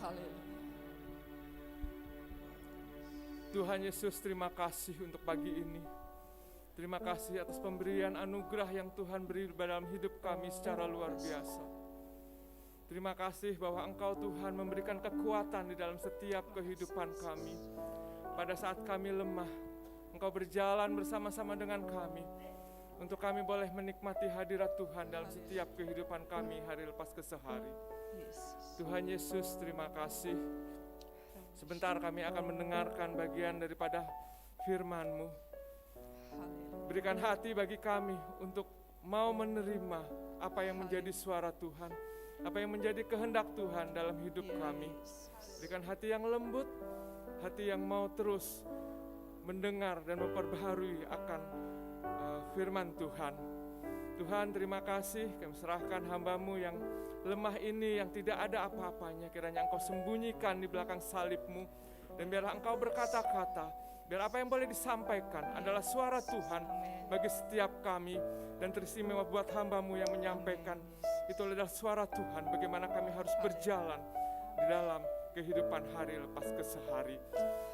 Haleluya. Tuhan Yesus, terima kasih untuk pagi ini. Terima kasih atas pemberian anugerah yang Tuhan beri dalam hidup kami secara luar biasa. Terima kasih bahwa Engkau Tuhan memberikan kekuatan di dalam setiap kehidupan kami. Pada saat kami lemah, Engkau berjalan bersama-sama dengan kami. Untuk kami boleh menikmati hadirat Tuhan dalam setiap kehidupan kami hari lepas ke sehari. Tuhan Yesus, terima kasih. Sebentar kami akan mendengarkan bagian daripada firman-Mu. Berikan hati bagi kami untuk mau menerima apa yang menjadi suara Tuhan, apa yang menjadi kehendak Tuhan dalam hidup kami. Berikan hati yang lembut, hati yang mau terus mendengar dan memperbaharui akan firman Tuhan. Tuhan, terima kasih, kami serahkan hamba-Mu yang lemah ini, yang tidak ada apa-apanya. Kiranya Engkau sembunyikan di belakang salib-Mu, dan biarlah Engkau berkata-kata, biar apa yang boleh disampaikan adalah suara Tuhan bagi setiap kami. Dan teristimewa buat hamba-Mu yang menyampaikan, itu adalah suara Tuhan, bagaimana kami harus berjalan di dalam kehidupan hari lepas ke sehari.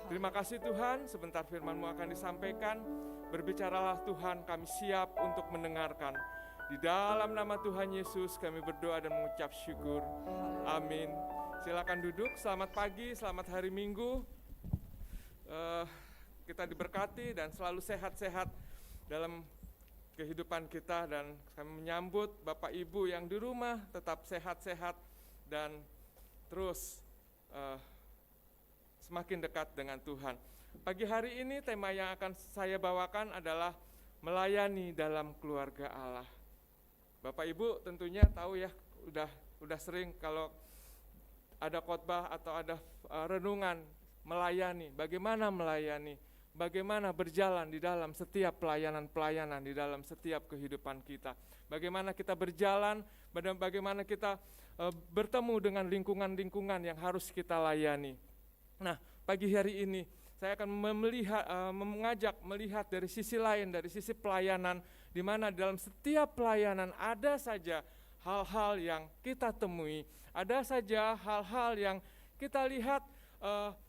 Terima kasih Tuhan, sebentar firman-Mu akan disampaikan. Berbicaralah Tuhan, kami siap untuk mendengarkan. Di dalam nama Tuhan Yesus kami berdoa dan mengucap syukur. Amin. Silakan duduk. Selamat pagi, selamat hari Minggu. Kita diberkati dan selalu sehat-sehat dalam kehidupan kita. Dan kami menyambut Bapak Ibu yang di rumah tetap sehat-sehat dan terus semakin dekat dengan Tuhan. Pagi hari ini tema yang akan saya bawakan adalah melayani dalam keluarga Allah. Bapak Ibu tentunya tahu ya, udah sering kalau ada khotbah atau ada renungan melayani, bagaimana melayani, bagaimana berjalan di dalam setiap pelayanan-pelayanan di dalam setiap kehidupan kita. Bagaimana kita berjalan, bagaimana kita bertemu dengan lingkungan-lingkungan yang harus kita layani. Nah, pagi hari ini saya akan mengajak melihat dari sisi lain, dari sisi pelayanan, di mana dalam setiap pelayanan ada saja hal-hal yang kita temui, ada saja hal-hal yang kita lihat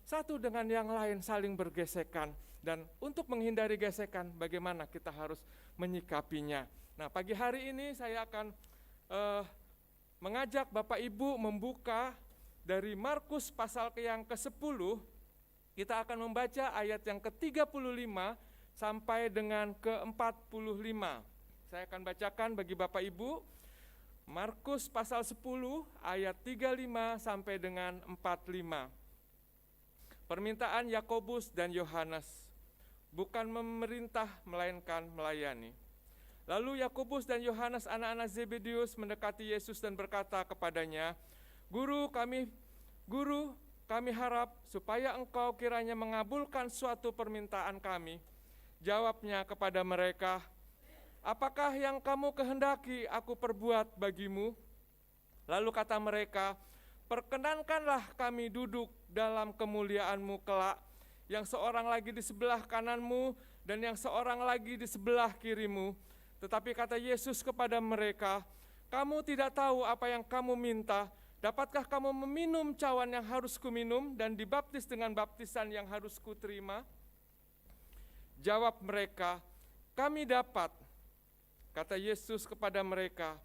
satu dengan yang lain saling bergesekan. Dan untuk menghindari gesekan, bagaimana kita harus menyikapinya. Nah, pagi hari ini saya akan mengajak Bapak Ibu membuka dari Markus pasal yang ke-10. Kita akan membaca ayat yang ke-35 sampai dengan ke-45. Saya akan bacakan bagi Bapak Ibu. Markus pasal 10 ayat 35 sampai dengan 45. Permintaan Yakobus dan Yohanes, bukan memerintah melainkan melayani. Lalu Yakobus dan Yohanes anak-anak Zebedeus mendekati Yesus dan berkata kepadanya, Guru, kami harap supaya Engkau kiranya mengabulkan suatu permintaan kami. Jawabnya kepada mereka, apakah yang kamu kehendaki aku perbuat bagimu? Lalu kata mereka, perkenankanlah kami duduk dalam kemuliaan-Mu kelak, yang seorang lagi di sebelah kanan-Mu dan yang seorang lagi di sebelah kiri-Mu. Tetapi kata Yesus kepada mereka, kamu tidak tahu apa yang kamu minta. Dapatkah kamu meminum cawan yang harus kuminum dan dibaptis dengan baptisan yang harus kuterima? Jawab mereka, kami dapat. Kata Yesus kepada mereka,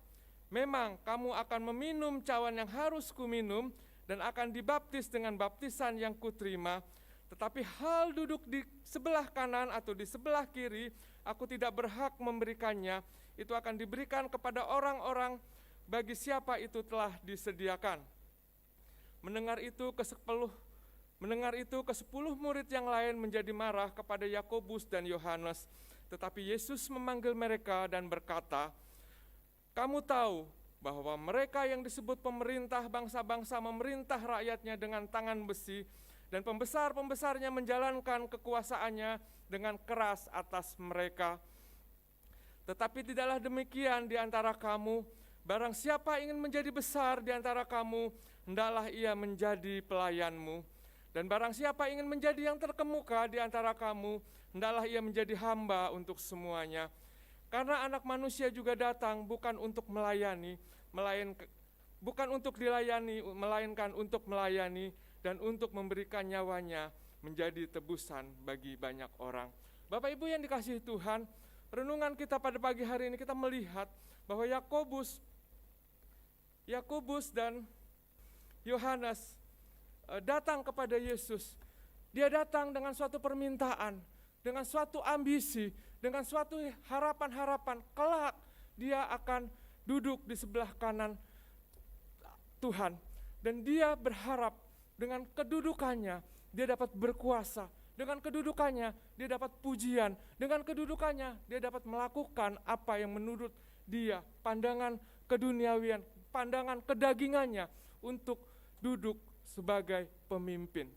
memang kamu akan meminum cawan yang harus kuminum dan akan dibaptis dengan baptisan yang kuterima. Tetapi hal duduk di sebelah kanan atau di sebelah kiri, aku tidak berhak memberikannya. Itu akan diberikan kepada orang-orang bagi siapa itu telah disediakan. Mendengar itu ke-10 murid yang lain menjadi marah kepada Yakobus dan Yohanes. Tetapi Yesus memanggil mereka dan berkata, kamu tahu bahwa mereka yang disebut pemerintah bangsa-bangsa memerintah rakyatnya dengan tangan besi, dan pembesar-pembesarnya menjalankan kekuasaannya dengan keras atas mereka. Tetapi tidaklah demikian di antara kamu. Barang siapa ingin menjadi besar di antara kamu, hendaklah ia menjadi pelayanmu. Dan barang siapa ingin menjadi yang terkemuka di antara kamu, hendaklah ia menjadi hamba untuk semuanya. Karena Anak Manusia juga datang bukan untuk melayani, bukan untuk dilayani, melainkan untuk melayani dan untuk memberikan nyawanya menjadi tebusan bagi banyak orang. Bapak Ibu yang dikasihi Tuhan, renungan kita pada pagi hari ini kita melihat bahwa Yakobus dan Yohanes datang kepada Yesus. Dia datang dengan suatu permintaan, dengan suatu ambisi, dengan suatu harapan-harapan kelak dia akan duduk di sebelah kanan Tuhan. Dan dia berharap dengan kedudukannya dia dapat berkuasa, dengan kedudukannya dia dapat pujian, dengan kedudukannya dia dapat melakukan apa yang menurut dia, pandangan keduniawian, pandangan kedagingannya untuk duduk sebagai pemimpin.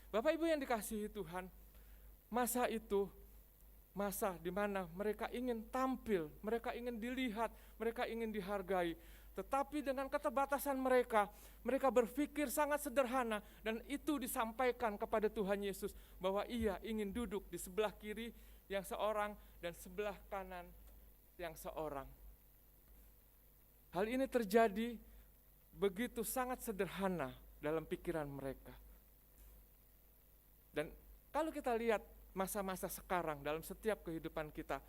Bapak Ibu yang dikasihi Tuhan, masa itu masa di mana mereka ingin tampil, mereka ingin dilihat, mereka ingin dihargai. Tetapi dengan keterbatasan mereka berpikir sangat sederhana dan itu disampaikan kepada Tuhan Yesus bahwa ia ingin duduk di sebelah kiri yang seorang dan sebelah kanan yang seorang. Hal ini terjadi begitu sangat sederhana dalam pikiran mereka. Dan kalau kita lihat masa-masa sekarang dalam setiap kehidupan kita,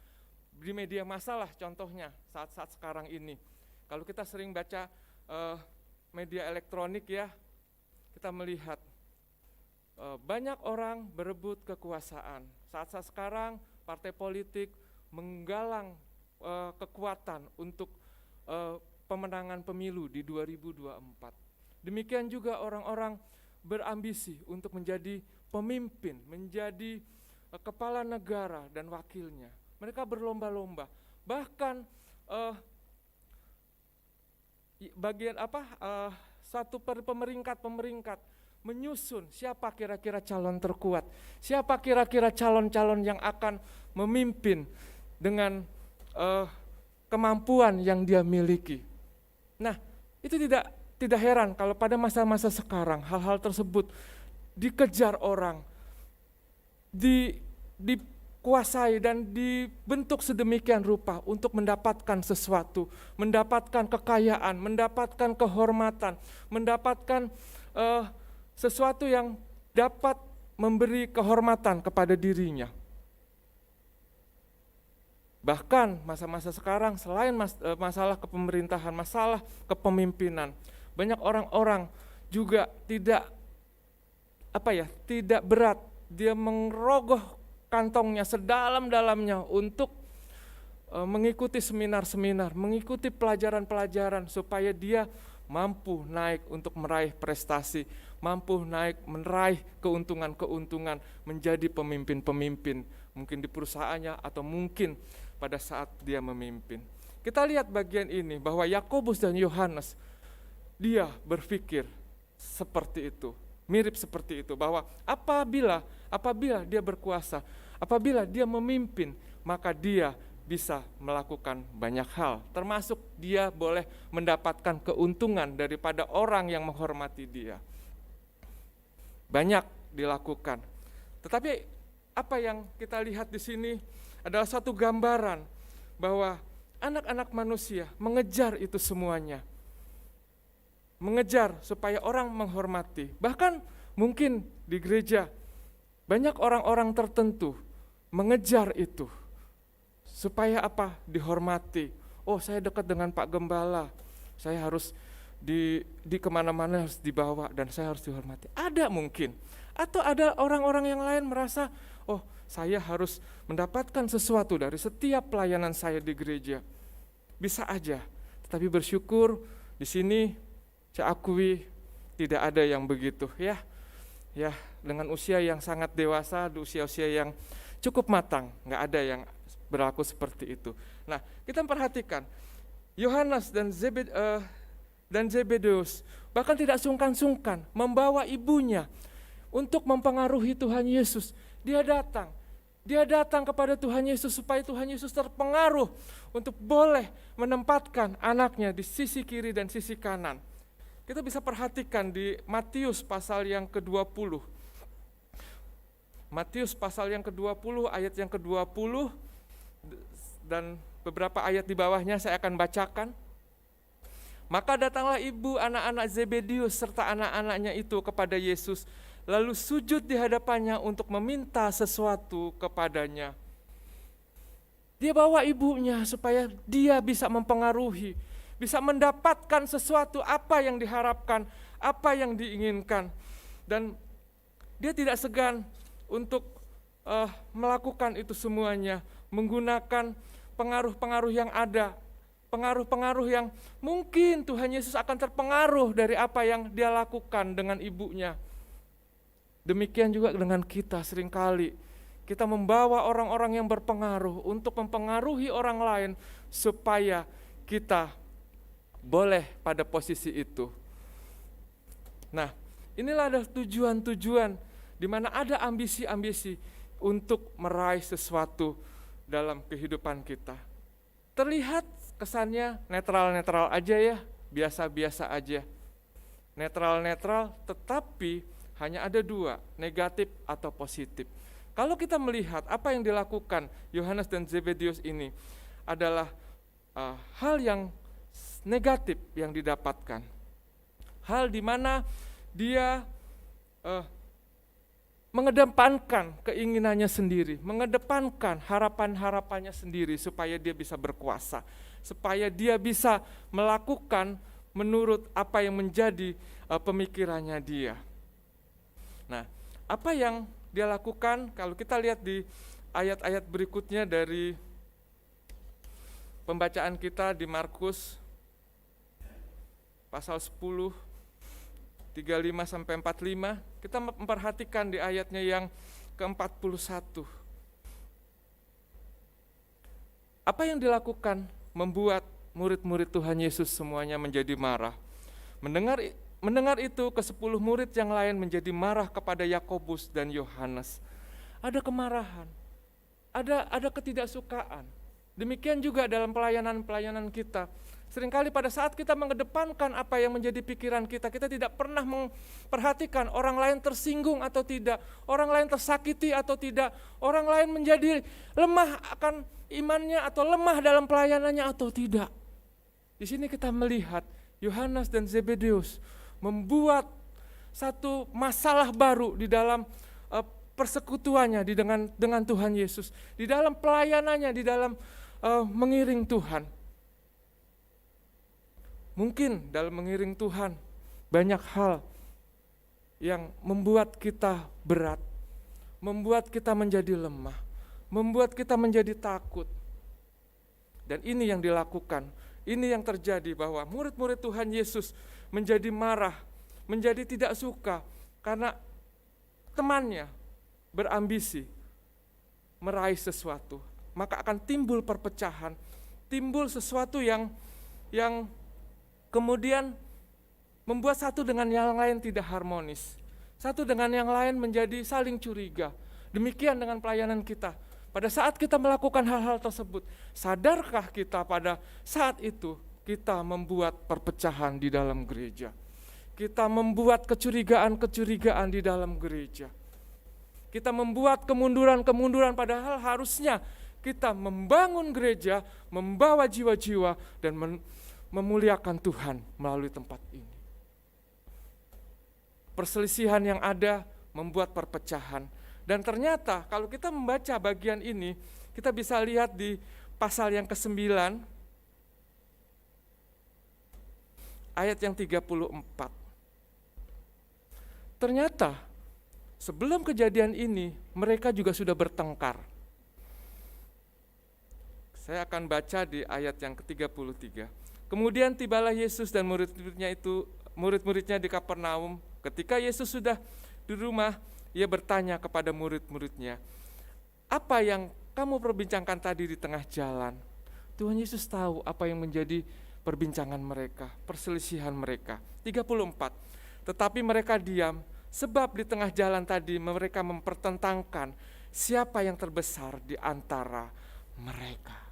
di media massa lah contohnya saat-saat sekarang ini. Kalau kita sering baca media elektronik ya, kita melihat banyak orang berebut kekuasaan. Saat-saat sekarang partai politik menggalang kekuatan untuk pemenangan pemilu di 2024. Demikian juga orang-orang berambisi untuk menjadi pemimpin, menjadi kepala negara dan wakilnya. Mereka berlomba-lomba. Bahkan satu pemeringkat menyusun siapa kira-kira calon terkuat, siapa kira-kira calon-calon yang akan memimpin dengan kemampuan yang dia miliki. Nah, itu tidak heran kalau pada masa-masa sekarang hal-hal tersebut dikejar orang, dikuasai dan dibentuk sedemikian rupa untuk mendapatkan sesuatu, mendapatkan kekayaan, mendapatkan kehormatan, mendapatkan sesuatu yang dapat memberi kehormatan kepada dirinya. Bahkan masa-masa sekarang selain masalah kepemerintahan, masalah kepemimpinan, banyak orang-orang juga tidak berat, dia mengrogoh kantongnya sedalam-dalamnya untuk mengikuti seminar-seminar, mengikuti pelajaran-pelajaran supaya dia mampu naik untuk meraih prestasi, mampu naik meraih keuntungan-keuntungan, menjadi pemimpin-pemimpin, mungkin di perusahaannya atau mungkin pada saat dia memimpin. Kita lihat bagian ini bahwa Yakobus dan Yohanes dia berpikir seperti itu, mirip seperti itu, bahwa apabila dia berkuasa, apabila dia memimpin, maka dia bisa melakukan banyak hal, termasuk dia boleh mendapatkan keuntungan daripada orang yang menghormati dia. Banyak dilakukan. Tetapi apa yang kita lihat di sini adalah satu gambaran bahwa anak-anak manusia mengejar itu semuanya. Mengejar supaya orang menghormati. Bahkan mungkin di gereja banyak orang-orang tertentu mengejar itu. Supaya apa? Dihormati. Oh, saya dekat dengan Pak Gembala, saya harus di kemana-mana harus dibawa dan saya harus dihormati. Ada mungkin. Atau ada orang-orang yang lain merasa, oh saya harus mendapatkan sesuatu dari setiap pelayanan saya di gereja. Bisa aja. Tetapi bersyukur di sini saya akui tidak ada yang begitu ya. Ya, dengan usia yang sangat dewasa, usia-usia yang cukup matang, nggak ada yang berlaku seperti itu. Nah, kita perhatikan Yohanes dan Zebedeus bahkan tidak sungkan-sungkan membawa ibunya untuk mempengaruhi Tuhan Yesus. Dia datang kepada Tuhan Yesus supaya Tuhan Yesus terpengaruh untuk boleh menempatkan anaknya di sisi kiri dan sisi kanan. Kita bisa perhatikan di Matius pasal yang ke-20. Matius pasal yang ke-20 ayat yang ke-20 dan beberapa ayat di bawahnya saya akan bacakan. Maka datanglah ibu anak-anak Zebedius serta anak-anaknya itu kepada Yesus, lalu sujud di hadapannya untuk meminta sesuatu kepadanya. Dia bawa ibunya supaya dia bisa mempengaruhi, bisa mendapatkan sesuatu apa yang diharapkan, apa yang diinginkan. Dan dia tidak segan untuk melakukan itu semuanya, menggunakan pengaruh-pengaruh yang ada, pengaruh-pengaruh yang mungkin Tuhan Yesus akan terpengaruh dari apa yang dia lakukan dengan ibunya. Demikian juga dengan kita, seringkali kita membawa orang-orang yang berpengaruh untuk mempengaruhi orang lain supaya kita boleh pada posisi itu. Nah, inilah ada tujuan-tujuan di mana ada ambisi-ambisi untuk meraih sesuatu dalam kehidupan kita. Terlihat kesannya netral-netral aja ya, biasa-biasa aja. Netral-netral, tetapi hanya ada dua, negatif atau positif. Kalau kita melihat apa yang dilakukan Yohanes dan Zebedius ini adalah hal yang negatif yang didapatkan. Hal di mana dia mengedepankan keinginannya sendiri, mengedepankan harapan-harapannya sendiri supaya dia bisa berkuasa, supaya dia bisa melakukan menurut apa yang menjadi pemikirannya dia. Nah, apa yang dia lakukan kalau kita lihat di ayat-ayat berikutnya dari pembacaan kita di Markus pasal 10 35 sampai 45, kita memperhatikan di ayatnya yang ke-41. Apa yang dilakukan membuat murid-murid Tuhan Yesus semuanya menjadi marah. Mendengar itu, ke-10 murid yang lain menjadi marah kepada Yakobus dan Yohanes. Ada kemarahan, ada ketidaksukaan. Demikian juga dalam pelayanan-pelayanan kita. Seringkali pada saat kita mengedepankan apa yang menjadi pikiran kita, kita tidak pernah memperhatikan orang lain tersinggung atau tidak, orang lain tersakiti atau tidak, orang lain menjadi lemah akan imannya atau lemah dalam pelayanannya atau tidak. Di sini kita melihat Yohanes dan Zebedius membuat satu masalah baru di dalam persekutuannya dengan Tuhan Yesus, di dalam pelayanannya, di dalam mengiring Tuhan. Mungkin dalam mengiring Tuhan banyak hal yang membuat kita berat, membuat kita menjadi lemah, membuat kita menjadi takut. Dan ini yang dilakukan, ini yang terjadi bahwa murid-murid Tuhan Yesus menjadi marah, menjadi tidak suka karena temannya berambisi meraih sesuatu. Maka akan timbul perpecahan, timbul sesuatu yang kemudian membuat satu dengan yang lain tidak harmonis. Satu dengan yang lain menjadi saling curiga. Demikian dengan pelayanan kita. Pada saat kita melakukan hal-hal tersebut, sadarkah kita pada saat itu kita membuat perpecahan di dalam gereja? Kita membuat kecurigaan-kecurigaan di dalam gereja. Kita membuat kemunduran-kemunduran padahal harusnya kita membangun gereja, membawa jiwa-jiwa dan memuliakan Tuhan melalui tempat ini. Perselisihan yang ada membuat perpecahan. Dan ternyata kalau kita membaca bagian ini, kita bisa lihat di pasal yang ke-9, ayat yang 34. Ternyata sebelum kejadian ini, mereka juga sudah bertengkar. Saya akan baca di ayat yang ke-33. Kemudian tibalah Yesus dan murid-muridnya di Kapernaum. Ketika Yesus sudah di rumah, ia bertanya kepada murid-muridnya, apa yang kamu perbincangkan tadi di tengah jalan? Tuhan Yesus tahu apa yang menjadi perbincangan mereka, perselisihan mereka. 34. Tetapi mereka diam, sebab di tengah jalan tadi mereka mempertentangkan siapa yang terbesar di antara mereka.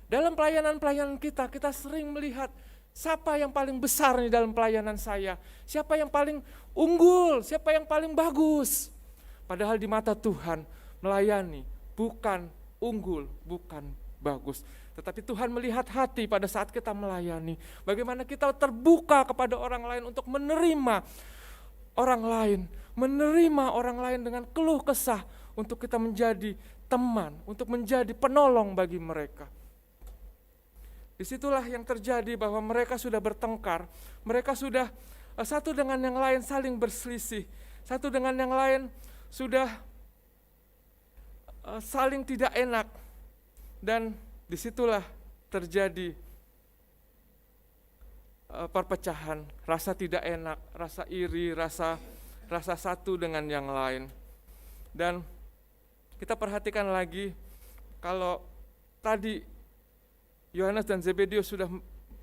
Dalam pelayanan-pelayanan kita sering melihat siapa yang paling besar di dalam pelayanan saya, siapa yang paling unggul, siapa yang paling bagus. Padahal di mata Tuhan melayani bukan unggul, bukan bagus, Tetapi Tuhan melihat hati pada saat kita melayani. Bagaimana kita terbuka kepada orang lain untuk menerima orang lain. Menerima orang lain dengan keluh kesah untuk kita menjadi teman, untuk menjadi penolong bagi mereka. Disitulah yang terjadi bahwa mereka sudah bertengkar. Mereka sudah satu dengan yang lain saling berselisih. Satu dengan yang lain sudah saling tidak enak. Dan disitulah terjadi perpecahan, rasa tidak enak, rasa iri, rasa satu dengan yang lain. Dan kita perhatikan lagi, kalau tadi Yohanes dan Zebedeus sudah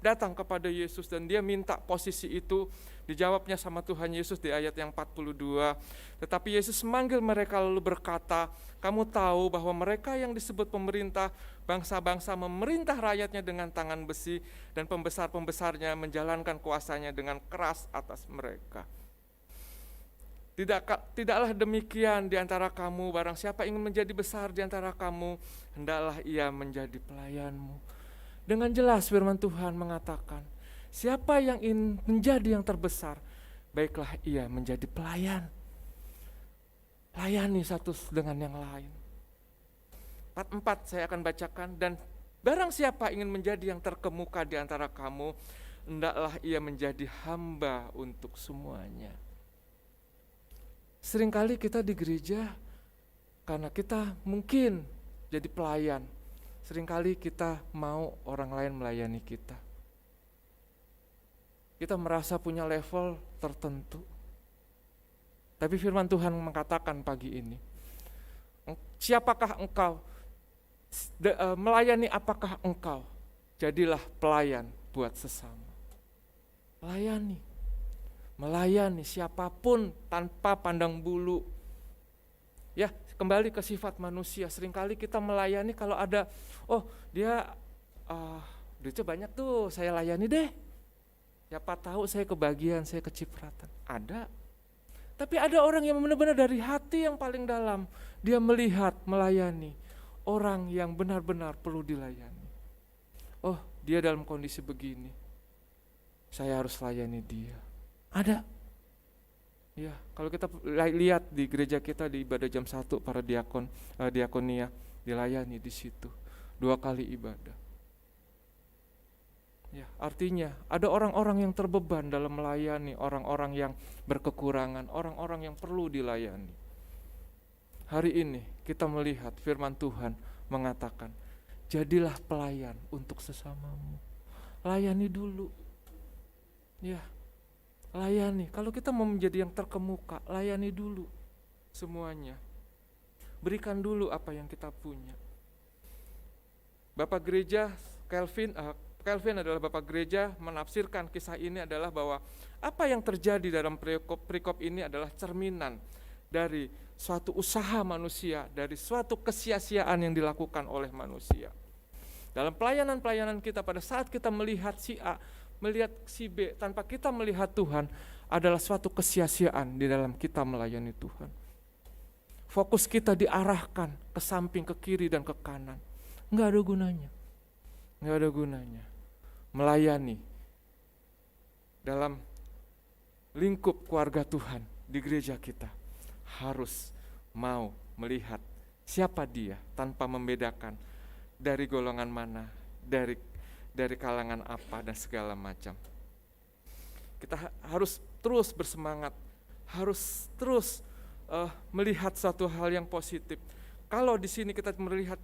datang kepada Yesus dan dia minta posisi itu, dijawabnya sama Tuhan Yesus di ayat yang 42. Tetapi Yesus memanggil mereka lalu berkata, kamu tahu bahwa mereka yang disebut pemerintah bangsa-bangsa memerintah rakyatnya dengan tangan besi dan pembesar-pembesarnya menjalankan kuasanya dengan keras atas mereka. Tidaklah demikian di antara kamu, barang siapa ingin menjadi besar di antara kamu, hendaklah ia menjadi pelayanmu. Dengan jelas firman Tuhan mengatakan, siapa yang ingin menjadi yang terbesar, baiklah ia menjadi pelayan. Layani satu dengan yang lain. 4 saya akan bacakan, dan barang siapa ingin menjadi yang terkemuka di antara kamu, hendaklah ia menjadi hamba untuk semuanya. Seringkali kita di gereja, karena kita mungkin jadi pelayan, seringkali kita mau orang lain melayani kita. Kita merasa punya level tertentu. Tapi firman Tuhan mengatakan pagi ini, siapakah engkau? Melayani apakah engkau? Jadilah pelayan buat sesama. Melayani siapapun tanpa pandang bulu. Ya, kembali ke sifat manusia. Seringkali kita melayani kalau ada, dia duitnya banyak tuh, saya layani deh. Siapa tahu saya kebagian, saya kecipratan. Ada. Tapi ada orang yang benar-benar dari hati yang paling dalam, dia melihat, melayani orang yang benar-benar perlu dilayani. Oh, dia dalam kondisi begini, saya harus layani dia. Ada. Ya, kalau kita lihat di gereja kita di ibadah jam 1, para diakonia dilayani di situ 2 kali ibadah. Ya, artinya ada orang-orang yang terbeban dalam melayani, orang-orang yang berkekurangan, orang-orang yang perlu dilayani. Hari ini kita melihat firman Tuhan mengatakan, jadilah pelayan untuk sesamamu. Layani dulu. Ya, layani. Kalau kita mau menjadi yang terkemuka, layani dulu semuanya. Berikan dulu apa yang kita punya. Bapak gereja Calvin adalah Bapak gereja menafsirkan kisah ini adalah bahwa apa yang terjadi dalam perikop ini adalah cerminan dari suatu usaha manusia, dari suatu kesia-siaan yang dilakukan oleh manusia. Dalam pelayanan-pelayanan kita, pada saat kita melihat si A, melihat si B, tanpa kita melihat Tuhan, adalah suatu kesia-siaan di dalam kita melayani Tuhan. Fokus kita diarahkan ke samping, ke kiri dan ke kanan. Enggak ada gunanya. Melayani dalam lingkup keluarga Tuhan di gereja kita harus mau melihat siapa dia tanpa membedakan dari golongan mana, dari kalangan apa dan segala macam. Kita harus terus bersemangat, harus terus melihat satu hal yang positif. Kalau di sini kita melihat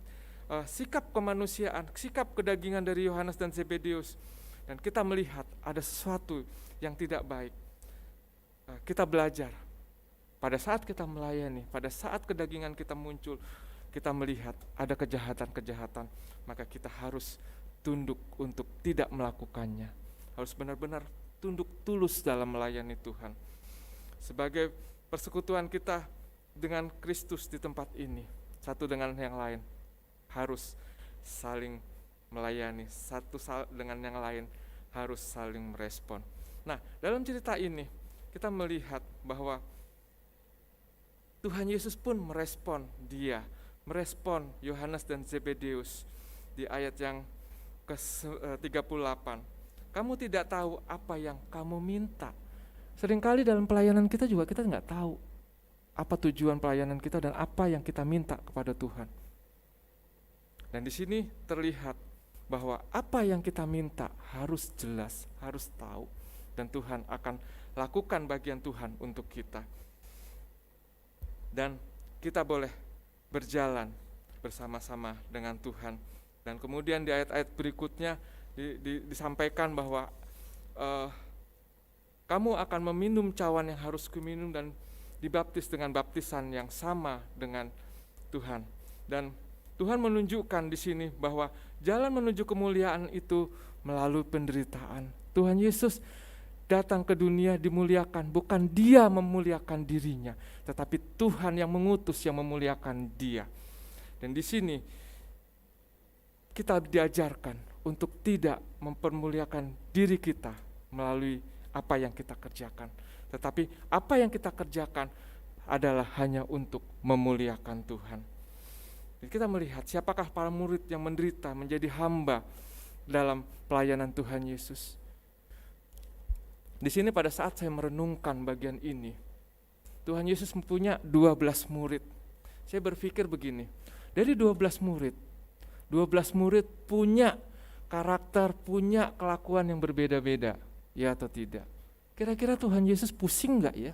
sikap kemanusiaan, sikap kedagingan dari Yohanes dan Zebedeus, dan kita melihat ada sesuatu yang tidak baik, kita belajar. Pada saat kita melayani, pada saat kedagingan kita muncul, kita melihat ada kejahatan-kejahatan, maka kita harus tunduk untuk tidak melakukannya. Harus benar-benar tunduk tulus dalam melayani Tuhan. Sebagai persekutuan kita dengan Kristus di tempat ini, satu dengan yang lain, harus saling melayani, satu dengan yang lain harus saling merespon. Nah, dalam cerita ini kita melihat bahwa Tuhan Yesus pun merespon Yohanes dan Zebedeus di ayat yang 38. Kamu tidak tahu apa yang kamu minta. Seringkali dalam pelayanan kita juga kita nggak tahu apa tujuan pelayanan kita dan apa yang kita minta kepada Tuhan. Dan di sini terlihat bahwa apa yang kita minta harus jelas, harus tahu, dan Tuhan akan lakukan bagian Tuhan untuk kita. Dan kita boleh berjalan bersama-sama dengan Tuhan. Dan kemudian di ayat-ayat berikutnya disampaikan bahwa kamu akan meminum cawan yang harus kuminum dan dibaptis dengan baptisan yang sama dengan Tuhan. Dan Tuhan menunjukkan di sini bahwa jalan menuju kemuliaan itu melalui penderitaan. Tuhan Yesus datang ke dunia dimuliakan, bukan dia memuliakan dirinya, tetapi Tuhan yang mengutus yang memuliakan dia. Dan di sini kita diajarkan untuk tidak mempermuliakan diri kita melalui apa yang kita kerjakan, tetapi apa yang kita kerjakan adalah hanya untuk memuliakan Tuhan. Jadi kita melihat siapakah para murid yang menderita menjadi hamba dalam pelayanan Tuhan Yesus. Di sini pada saat saya merenungkan bagian ini, Tuhan Yesus mempunyai 12 murid. Saya berpikir begini, dari 12 murid punya karakter, punya kelakuan yang berbeda-beda, ya atau tidak? Kira-kira Tuhan Yesus pusing gak ya?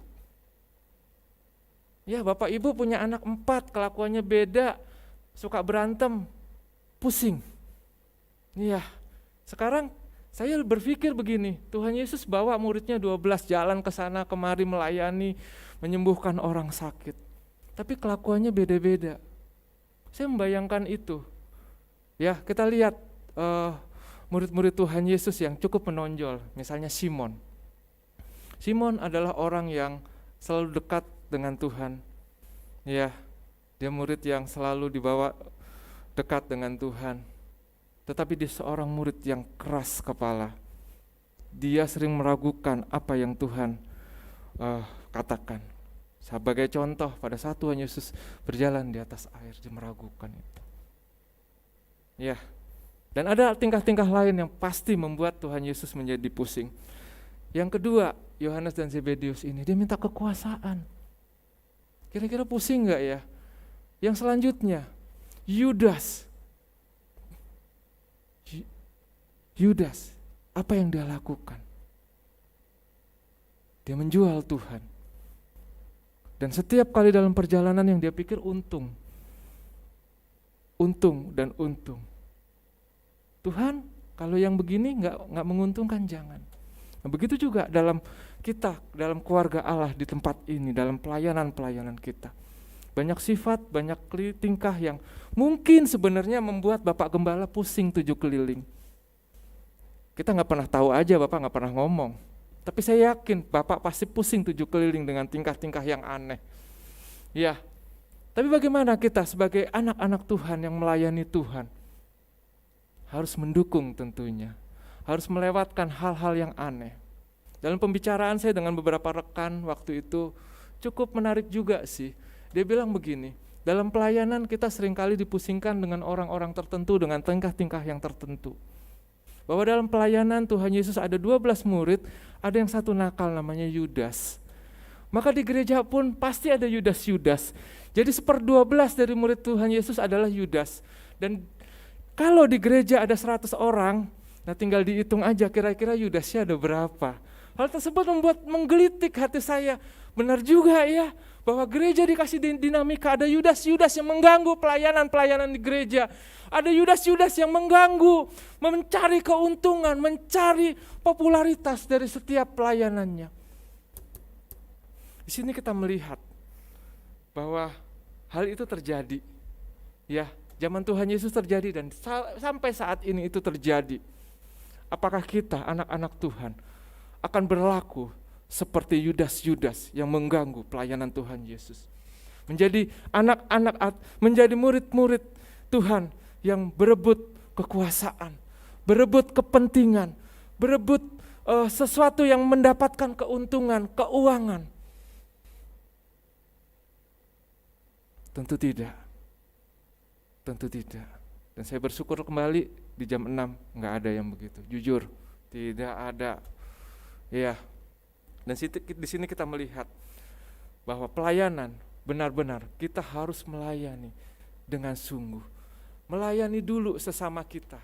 Ya, Bapak Ibu punya anak 4, kelakuannya beda, suka berantem, pusing. Iya, sekarang saya berpikir begini, Tuhan Yesus bawa muridnya 12 jalan ke sana kemari melayani, menyembuhkan orang sakit. Tapi kelakuannya beda-beda. Saya membayangkan itu. Ya, kita lihat murid-murid Tuhan Yesus yang cukup menonjol, misalnya Simon. Simon adalah orang yang selalu dekat dengan Tuhan. Ya, dia murid yang selalu dibawa dekat dengan Tuhan. Tetapi dia seorang murid yang keras kepala. Dia sering meragukan apa yang Tuhan katakan. Sebagai contoh, pada saat Tuhan Yesus berjalan di atas air, dia meragukan itu. Ya, dan ada tingkah-tingkah lain yang pasti membuat Tuhan Yesus menjadi pusing. Yang kedua, Yohanes dan Zebedius ini, dia minta kekuasaan. Kira-kira pusing gak ya? Yang selanjutnya, Yudas. Yudas, apa yang dia lakukan? Dia menjual Tuhan. Dan setiap kali dalam perjalanan yang dia pikir untung dan untung. Tuhan, kalau yang begini nggak menguntungkan jangan. Nah, begitu juga dalam kita, dalam keluarga Allah di tempat ini, dalam pelayanan kita. Banyak sifat, banyak tingkah yang mungkin sebenarnya membuat Bapak Gembala pusing 7 keliling. Kita nggak pernah tahu aja, Bapak nggak pernah ngomong. Tapi saya yakin Bapak pasti pusing 7 keliling dengan tingkah-tingkah yang aneh. Ya, tapi bagaimana kita sebagai anak-anak Tuhan yang melayani Tuhan? Harus mendukung tentunya. Harus melewatkan hal-hal yang aneh. Dalam pembicaraan saya dengan beberapa rekan waktu itu cukup menarik juga sih. Dia bilang begini, dalam pelayanan kita seringkali dipusingkan dengan orang-orang tertentu, dengan tingkah-tingkah yang tertentu. Bahwa dalam pelayanan Tuhan Yesus ada 12 murid, ada yang satu nakal namanya Yudas. Maka di gereja pun pasti ada Yudas-Yudas. Jadi 1/12 dari murid Tuhan Yesus adalah Yudas. Dan kalau di gereja ada 100 orang, nah tinggal dihitung aja kira-kira Yudasnya ada berapa. Hal tersebut membuat menggelitik hati saya. Benar juga ya, bahwa gereja dikasih dinamika, ada Yudas-Yudas yang mengganggu pelayanan di gereja. Ada Yudas-Yudas yang mengganggu, mencari keuntungan, mencari popularitas dari setiap pelayanannya. Di sini kita melihat bahwa hal itu terjadi. Ya, zaman Tuhan Yesus terjadi dan sampai saat ini itu terjadi. Apakah kita anak-anak Tuhan akan berlaku seperti Yudas-Yudas yang mengganggu pelayanan Tuhan Yesus? Menjadi anak-anak, menjadi murid-murid Tuhan yang berebut kekuasaan, berebut kepentingan, berebut sesuatu yang mendapatkan keuntungan, keuangan. Tentu tidak. Dan saya bersyukur kembali di jam 6, nggak ada yang begitu. Jujur, tidak ada. Ya. Dan di sini kita melihat bahwa pelayanan benar-benar kita harus melayani dengan sungguh. Melayani dulu sesama kita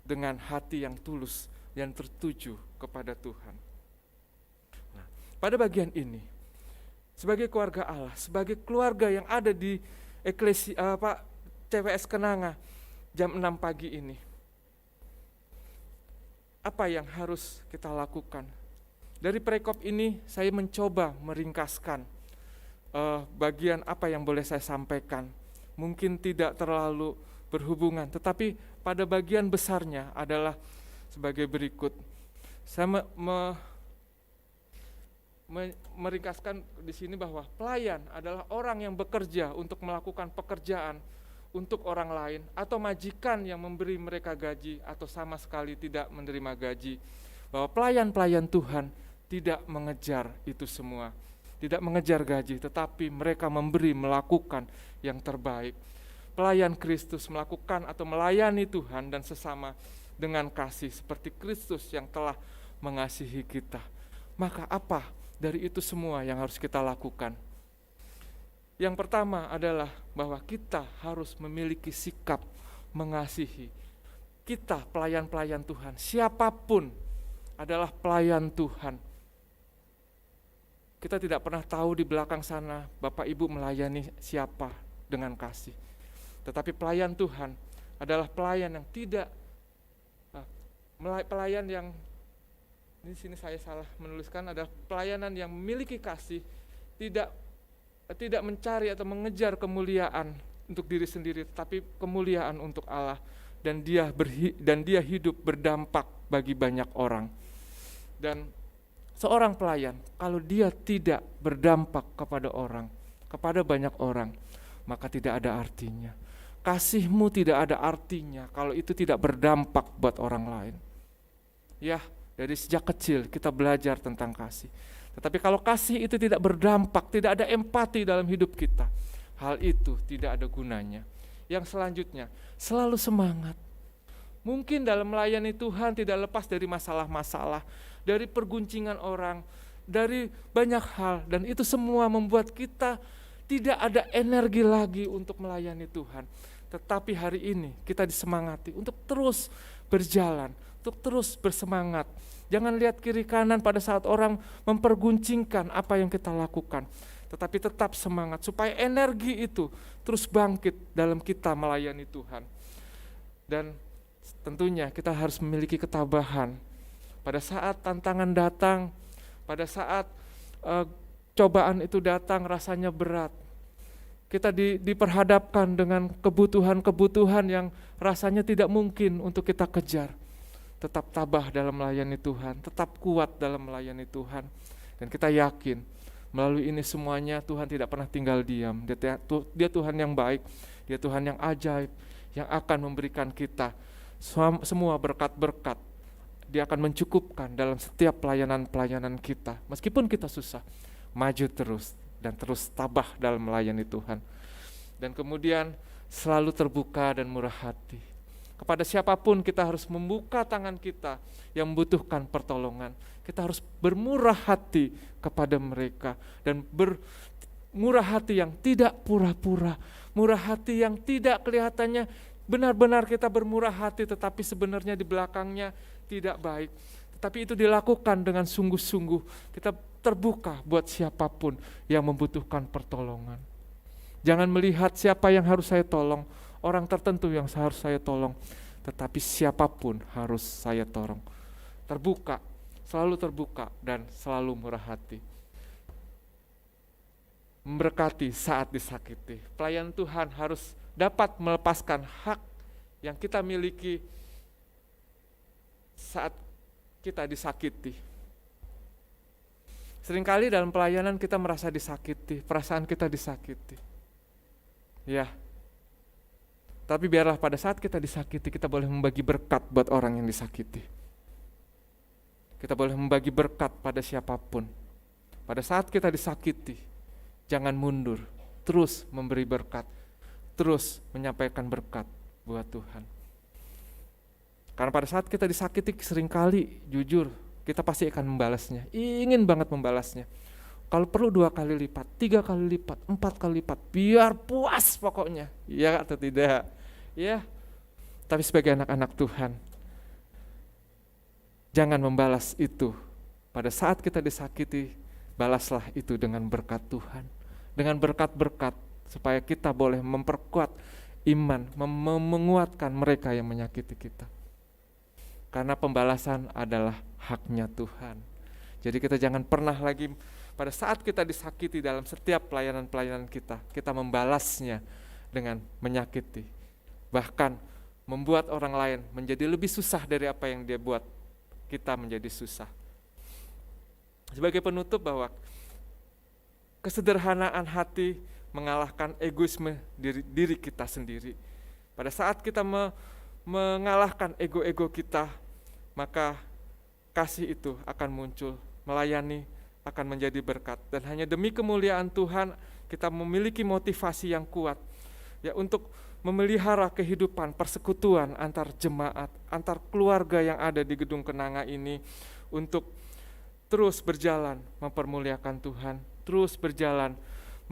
dengan hati yang tulus yang tertuju kepada Tuhan. Nah, pada bagian ini, sebagai keluarga Allah, sebagai keluarga yang ada di CWS Kenanga jam 6 pagi ini, apa yang harus kita lakukan? Dari perekop ini saya mencoba meringkaskan bagian apa yang boleh saya sampaikan. Mungkin tidak terlalu berhubungan, tetapi pada bagian besarnya adalah sebagai berikut. Saya meringkaskan di sini bahwa pelayan adalah orang yang bekerja untuk melakukan pekerjaan untuk orang lain, atau majikan yang memberi mereka gaji atau sama sekali tidak menerima gaji. Bahwa pelayan-pelayan Tuhan tidak mengejar itu semua, tidak mengejar gaji, tetapi mereka melakukan yang terbaik. Pelayan Kristus melakukan atau melayani Tuhan dan sesama dengan kasih seperti Kristus yang telah mengasihi kita. Maka apa dari itu semua yang harus kita lakukan? Yang pertama adalah bahwa kita harus memiliki sikap mengasihi. Kita pelayan-pelayan Tuhan, siapapun adalah pelayan Tuhan. Kita tidak pernah tahu di belakang sana Bapak Ibu melayani siapa dengan kasih. Tetapi pelayan Tuhan adalah pelayan yang pelayan yang, di sini saya salah menuliskan, adalah pelayanan yang memiliki kasih, tidak mencari atau mengejar kemuliaan untuk diri sendiri, tapi kemuliaan untuk Allah, dan dia hidup berdampak bagi banyak orang. Dan seorang pelayan, kalau dia tidak berdampak kepada banyak orang, maka tidak ada artinya. Kasihmu tidak ada artinya kalau itu tidak berdampak buat orang lain. Ya, dari sejak kecil kita belajar tentang kasih. Tetapi kalau kasih itu tidak berdampak, tidak ada empati dalam hidup kita, hal itu tidak ada gunanya. Yang selanjutnya, selalu semangat. Mungkin dalam melayani Tuhan tidak lepas dari masalah-masalah, dari perguncingan orang, dari banyak hal, dan itu semua membuat kita tidak ada energi lagi untuk melayani Tuhan. Tetapi hari ini kita disemangati untuk terus berjalan, untuk terus bersemangat. Jangan lihat kiri kanan pada saat orang memperguncingkan apa yang kita lakukan, tetapi tetap semangat supaya energi itu terus bangkit dalam kita melayani Tuhan. Dan tentunya kita harus memiliki ketabahan. Pada saat tantangan datang, pada saat cobaan itu datang rasanya berat, kita diperhadapkan dengan kebutuhan-kebutuhan yang rasanya tidak mungkin untuk kita kejar. Tetap tabah dalam melayani Tuhan, tetap kuat dalam melayani Tuhan. Dan kita yakin melalui ini semuanya Tuhan tidak pernah tinggal diam. Dia Tuhan yang baik, Dia Tuhan yang ajaib, yang akan memberikan kita semua berkat-berkat. Dia akan mencukupkan dalam setiap pelayanan-pelayanan kita. Meskipun kita susah, maju terus dan terus tabah dalam melayani Tuhan. Dan kemudian selalu terbuka dan murah hati. Kepada siapapun kita harus membuka tangan kita yang membutuhkan pertolongan. Kita harus bermurah hati kepada mereka dan bermurah hati yang tidak pura-pura, murah hati yang tidak kelihatannya benar-benar kita bermurah hati tetapi sebenarnya di belakangnya tidak baik. Tetapi itu dilakukan dengan sungguh-sungguh. Kita terbuka buat siapapun yang membutuhkan pertolongan. Jangan melihat siapa yang harus saya tolong, orang tertentu yang harus saya tolong, tetapi siapapun harus saya tolong. Terbuka, selalu terbuka dan selalu murah hati. Memberkati saat disakiti. Pelayan Tuhan harus dapat melepaskan hak yang kita miliki saat kita disakiti. Seringkali dalam pelayanan kita merasa disakiti, perasaan kita disakiti. Ya. Tapi biarlah pada saat kita disakiti, kita boleh membagi berkat buat orang yang disakiti. Kita boleh membagi berkat pada siapapun. Pada saat kita disakiti, jangan mundur, terus memberi berkat, terus menyampaikan berkat buat Tuhan. Karena pada saat kita disakiti seringkali, jujur, kita pasti akan membalasnya. Ingin banget membalasnya. Kalau perlu 2 kali lipat, 3 kali lipat, 4 kali lipat, biar puas pokoknya. Iya atau tidak? Ya. Tapi sebagai anak-anak Tuhan, jangan membalas itu. Pada saat kita disakiti, balaslah itu dengan berkat Tuhan. Dengan berkat-berkat, supaya kita boleh memperkuat iman, menguatkan mereka yang menyakiti kita. Karena pembalasan adalah haknya Tuhan. Jadi kita jangan pernah lagi pada saat kita disakiti dalam setiap pelayanan-pelayanan kita membalasnya dengan menyakiti. Bahkan membuat orang lain menjadi lebih susah dari apa yang dia buat kita menjadi susah. Sebagai penutup, bahwa kesederhanaan hati mengalahkan egoisme diri kita sendiri. Pada saat kita mengalahkan ego-ego kita, maka kasih itu akan muncul, melayani akan menjadi berkat. Dan hanya demi kemuliaan Tuhan kita memiliki motivasi yang kuat ya untuk memelihara kehidupan persekutuan antar jemaat, antar keluarga yang ada di Gedung Kenanga ini, untuk terus berjalan mempermuliakan Tuhan, terus berjalan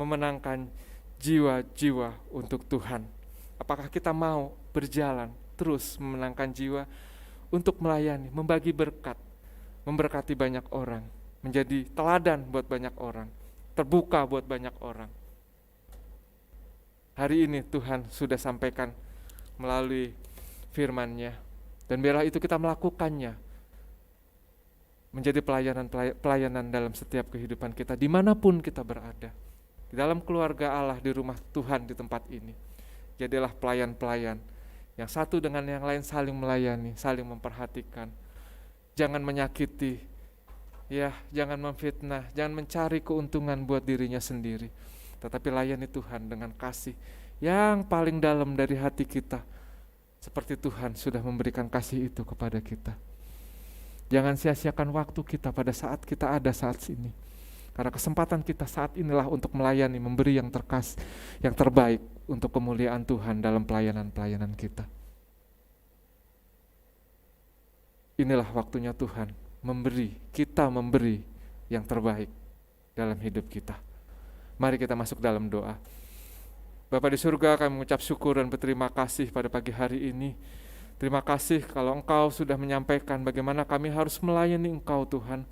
memenangkan jiwa-jiwa untuk Tuhan. Apakah kita mau berjalan terus memenangkan jiwa untuk melayani, membagi berkat, memberkati banyak orang, menjadi teladan buat banyak orang, terbuka buat banyak orang. Hari ini Tuhan sudah sampaikan melalui firman-Nya, dan biarlah itu kita melakukannya, menjadi pelayanan dalam setiap kehidupan kita, dimanapun kita berada, di dalam keluarga Allah, di rumah Tuhan, di tempat ini. Jadilah pelayan-pelayan yang satu dengan yang lain saling melayani, saling memperhatikan. Jangan menyakiti, ya, jangan memfitnah, jangan mencari keuntungan buat dirinya sendiri, tetapi layani Tuhan dengan kasih yang paling dalam dari hati kita, seperti Tuhan sudah memberikan kasih itu kepada kita. Jangan sia-siakan waktu kita pada saat kita ada saat ini, karena kesempatan kita saat inilah untuk melayani, memberi yang terbaik untuk kemuliaan Tuhan dalam pelayanan-pelayanan kita. Inilah waktunya Tuhan kita memberi yang terbaik dalam hidup kita. Mari kita masuk dalam doa. Bapa di surga, kami mengucap syukur dan berterima kasih pada pagi hari ini. Terima kasih kalau Engkau sudah menyampaikan bagaimana kami harus melayani Engkau, Tuhan.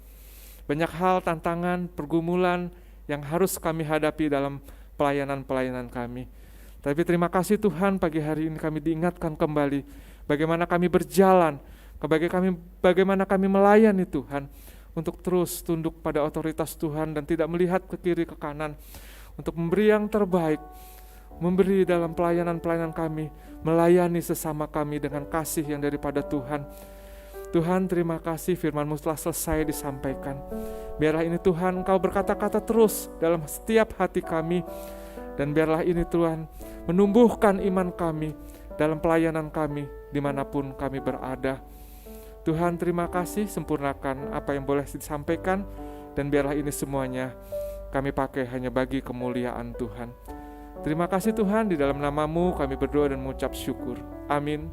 Banyak hal, tantangan, pergumulan yang harus kami hadapi dalam pelayanan-pelayanan kami. Tapi terima kasih Tuhan, pagi hari ini kami diingatkan kembali bagaimana kami berjalan, bagaimana kami melayani Tuhan, untuk terus tunduk pada otoritas Tuhan dan tidak melihat ke kiri ke kanan, untuk memberi yang terbaik, memberi dalam pelayanan-pelayanan kami, melayani sesama kami dengan kasih yang daripada Tuhan. Tuhan, terima kasih firman-Mu telah selesai disampaikan. Biarlah ini Tuhan Engkau berkata-kata terus dalam setiap hati kami, dan biarlah ini Tuhan menumbuhkan iman kami dalam pelayanan kami dimanapun kami berada. Tuhan, terima kasih, sempurnakan apa yang boleh disampaikan, dan biarlah ini semuanya kami pakai hanya bagi kemuliaan Tuhan. Terima kasih Tuhan, di dalam nama-Mu kami berdoa dan mengucap syukur. Amin.